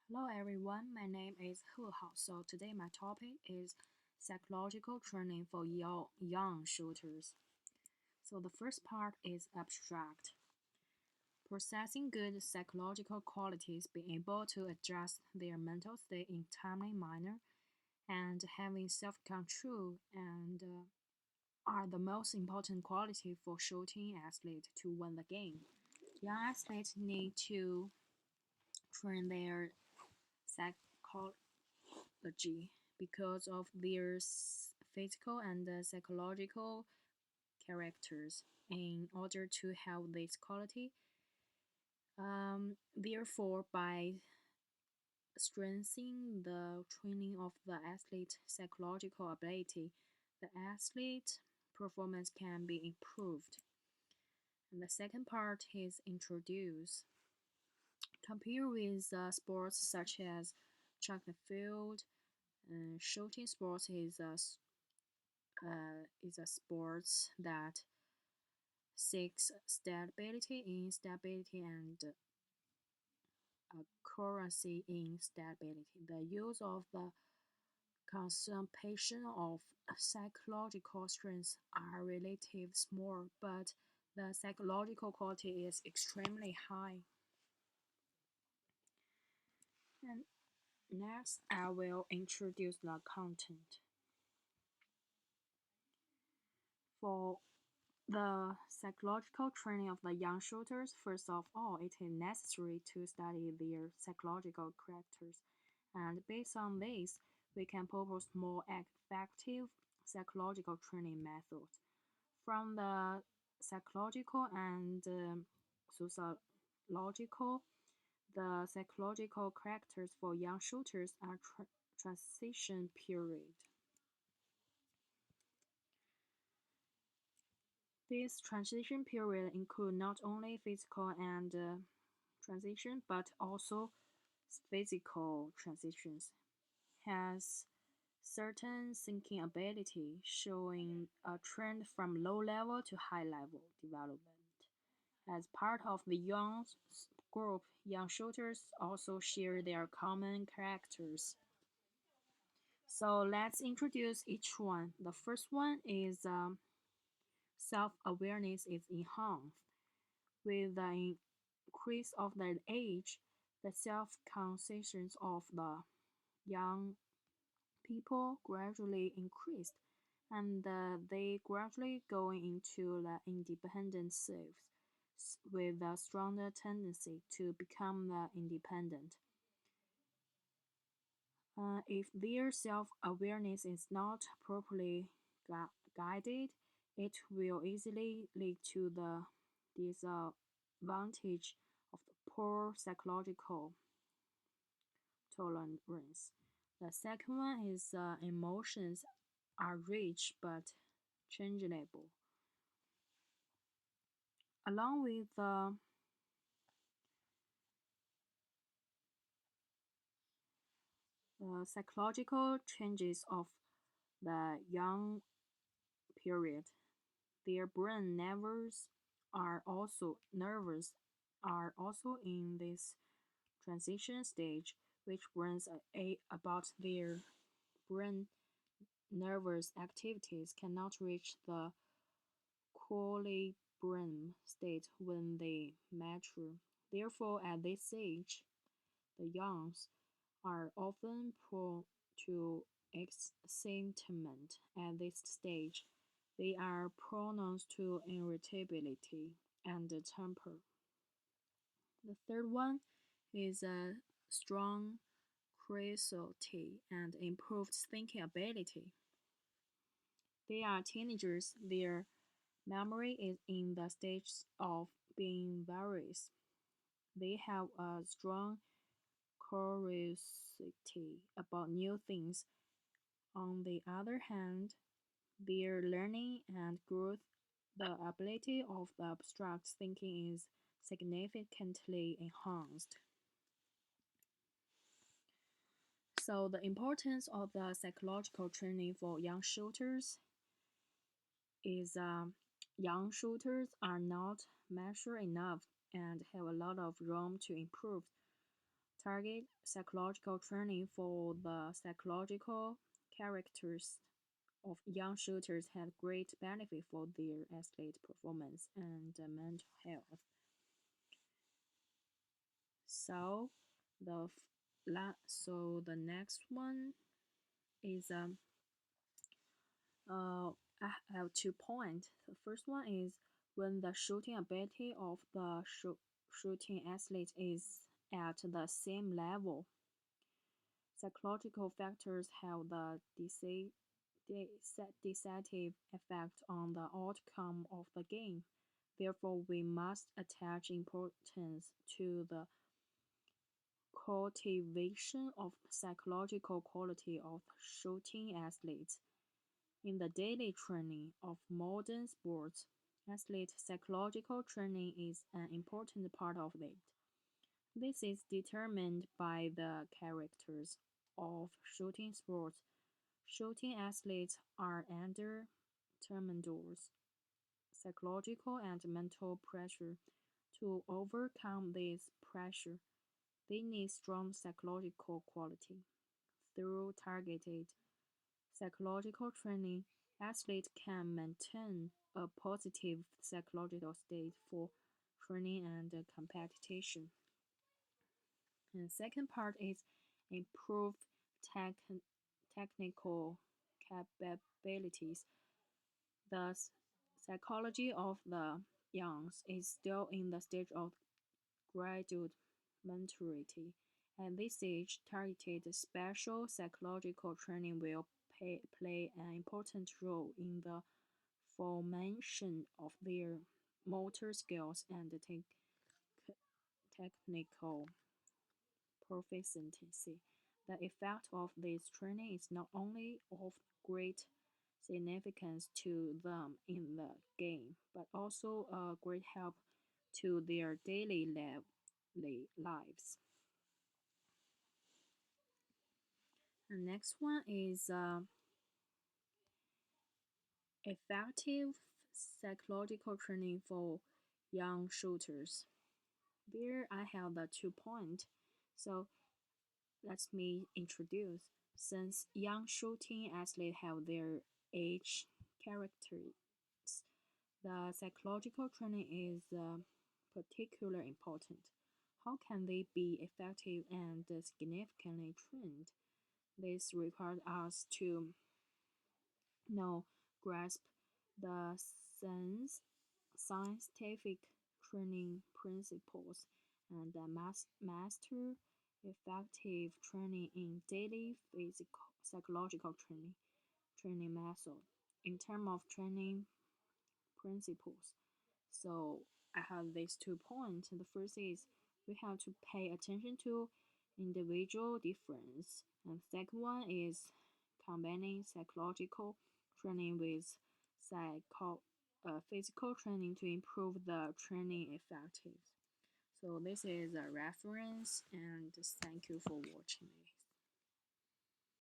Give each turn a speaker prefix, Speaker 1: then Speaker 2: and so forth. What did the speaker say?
Speaker 1: Hello everyone, my name is He Hao. So today my topic is psychological training for young shooters. So the first part is abstract. Possessing good psychological qualities, being able to adjust their mental state in timely manner, and having self-control are the most important quality for shooting athletes to win the game. Young athletes need to train their psychology because of their physical and psychological characters in order to have this quality. Therefore, by strengthening the training of the athlete psychological ability, the athlete performance can be improved. And the second part is introduce. Compare with sports such as track and field. Shooting sports is a sport that seeks stability in stability and accuracy in stability. The use of the consumption of psychological strengths are relatively small, but the psychological quality is extremely high. And next, I will introduce the content. For the psychological training of the young shooters, first of all, it is necessary to study their psychological characters. And based on this, we can propose more effective psychological training methods. From the psychological and sociological, the psychological characters for young shooters are transition period. This transition period include not only physical and transition, but also physical transitions. Has certain thinking ability, showing a trend from low level to high level development. As part of the young group, young shooters also share their common characters. So let's introduce each one. The first one is self-awareness is enhanced. With the increase of the age, the self-consciousness of the young people gradually increased, and they gradually going into the independent selves with a stronger tendency to become the independent. If their self-awareness is not properly guided, it will easily lead to the disadvantage of the poor psychological tolerance. The second one is emotions are rich but changeable. Along with the psychological changes of the young period, their brain nerves are also in this transition stage, which brings about their brain nervous activities cannot reach the equilibrium state when they mature. Therefore, at this age, the youngs are often prone to excitement. At this stage, they are prone to irritability and temper. The third one is a strong curiosity and improved thinking ability. They are teenagers, their memory is in the stage of being various. They have a strong curiosity about new things. On the other hand, their learning and growth, the ability of the abstract thinking is significantly enhanced. So, the importance of the psychological training for young shooters is young shooters are not mature enough and have a lot of room to improve. target psychological training for the psychological characters of young shooters had great benefit for their athlete performance and mental health. So the next one is I have 2 points. The first one is when the shooting ability of the shooting athlete is at the same level. Psychological factors have the decisive effect on the outcome of the game. Therefore, we must attach importance to the cultivation of psychological quality of shooting athletes. In the daily training of modern sports, athlete psychological training is an important part of it. This is determined by the characters of shooting sports. Shooting athletes are under tremendous psychological and mental pressure. To overcome this pressure, they need strong psychological quality. Through targeted psychological training, athletes can maintain a positive psychological state for training and competition. And the second part is improve technical capabilities. The psychology of the young is still in the stage of graduate maturity. At this stage, targeted special psychological training will play an important role in the formation of their motor skills and technical proficiency. The effect of this training is not only of great significance to them in the game, but also a great help to their daily lives. The next one is effective psychological training for young shooters. There I have the 2 points. So let me introduce. Since young shooting athletes have their age characters, the psychological training is particularly important. How can they be effective and significantly trained? This requires us to know, grasp the scientific training principles and master effective training in daily physical psychological training method in terms of training principles. So I have these 2 points. The first is we have to pay attention to individual difference, and second one is combining psychological training with physical training to improve the training effectiveness. So this is a reference, and thank you for watching me.